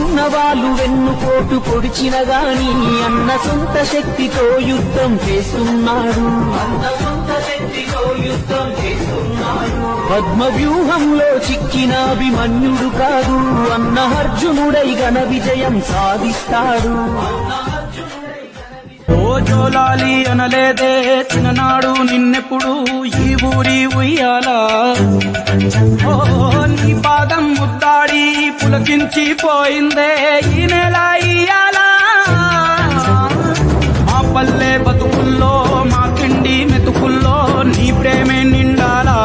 ఉన్న వాళ్ళు వెన్నుపోటు పొడిచిన గాని అన్న సొంత శక్తితో యుద్ధం చేస్తున్నాడు. పద్మ వ్యూహంలో చిక్కిన అభిమన్యుడు కాదు, అన్న అర్జునుడై ఘన విజయం సాధిస్తాడు. ఓ జోలాలి అనలేదే చిన్ననాడు నిన్నెప్పుడు ఈ ఊరి ఉయ్యాలా. ఓ నీ పాదం ముద్దాడి పులకించిపోయిందే ఈ నెల ఇయ్యాలా. మా పల్లె బతుకుల్లో మా కిండి మెతుకుల్లో నీ ప్రేమే నిండాలా.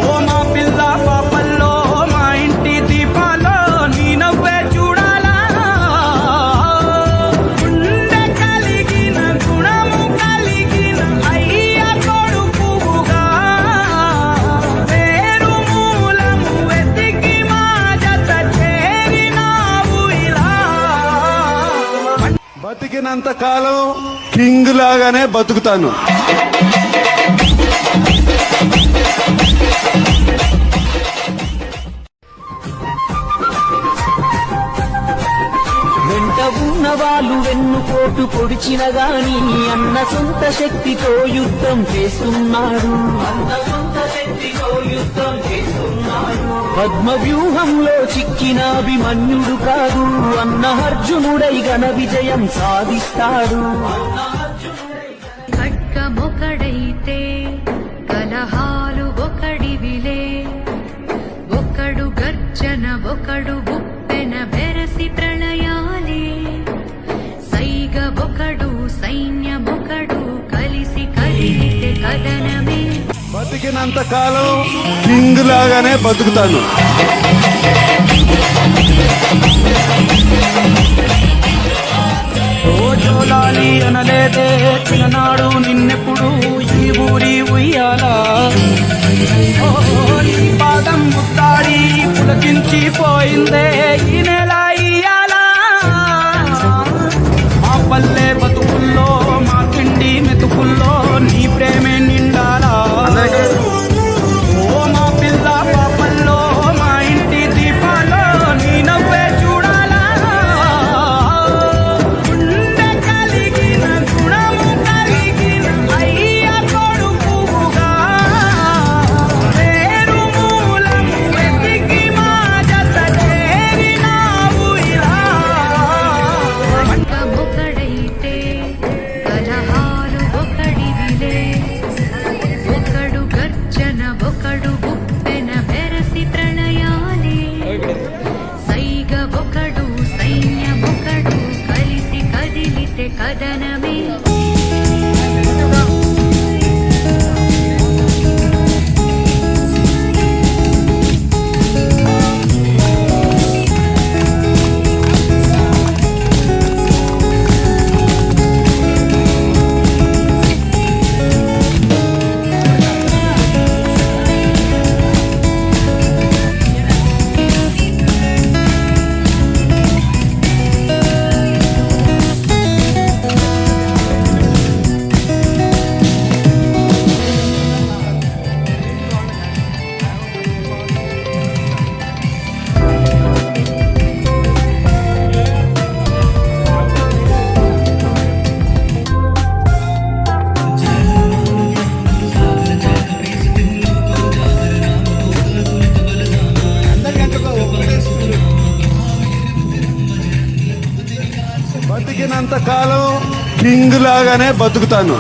ఓ మా పిల్ల పాపల్లో మా ఇంటి దీపాల్లో నీ నవ్వే చూడాలా. గుండె కలిగిన గుణము కలిగిన అయ్య కొడుకుగా పేరు మూలము వెతికి మా జత చేరినావు ఇలా. బతికినంత కాలం కింగ్ లాగానే బతుకుతాను. వెంట ఉన్న వాళ్ళు వెన్నుపోటు పొడిచిన గాని అన్న సొంత శక్తితో యుద్ధం చేస్తున్నాడు. పద్మ వ్యూహంలో చిక్కిన అభిమన్యుడు కాదు, అన్న అర్జునుడై ఘన విజయం సాధిస్తాడు. ఖడ్గమొకడైతే కలహాలు ఒకడివిలే, ఒకడు గర్జన ఒకడు గుప్పెన బెరసి ప్రళయాలే. సైగ ఒకడు సైన్యమొకడు కలిసి కలిగితే కదనమే. బతికినంత కాలం కింగ్ లాగానే బతుకుతాను. ఓ జోలాలి అనలేదే చిన్ననాడు నిన్నెప్పుడు ఈ ఊరి ఉయ్యాలా. ఓ నీ పాదం ముద్దాడి పులకించిపోయిందే ఈ నెల ఇయ్యాలా. మా పల్లె బతుకుల్లో మా కిండి మెతుకుల్లో నీ ప్రేమే నిండాలా. ఓ మా పిల్ల పాపల్లో మా ఇంటి దీపాల్లో నీ నవ్వే చూడాలా. గుండె కలిగిన గుణము కలిగిన అయ్య కొడుకుగా పేరు మూలము వెతికి మా జత చేరినావు ఇలా. ఖడ్గమొకడైతే కలహాలు ఒకడివిలే, ఒకడు గర్జన ఒకడు గుప్పెన బెరసి ప్రళయాలే. సైగ ఒకడు సైన్యమొకడు కలిసి కదిలితే కదనమే. బతికినంత కాలం కింగ్ లాగానే బతుకుతాను.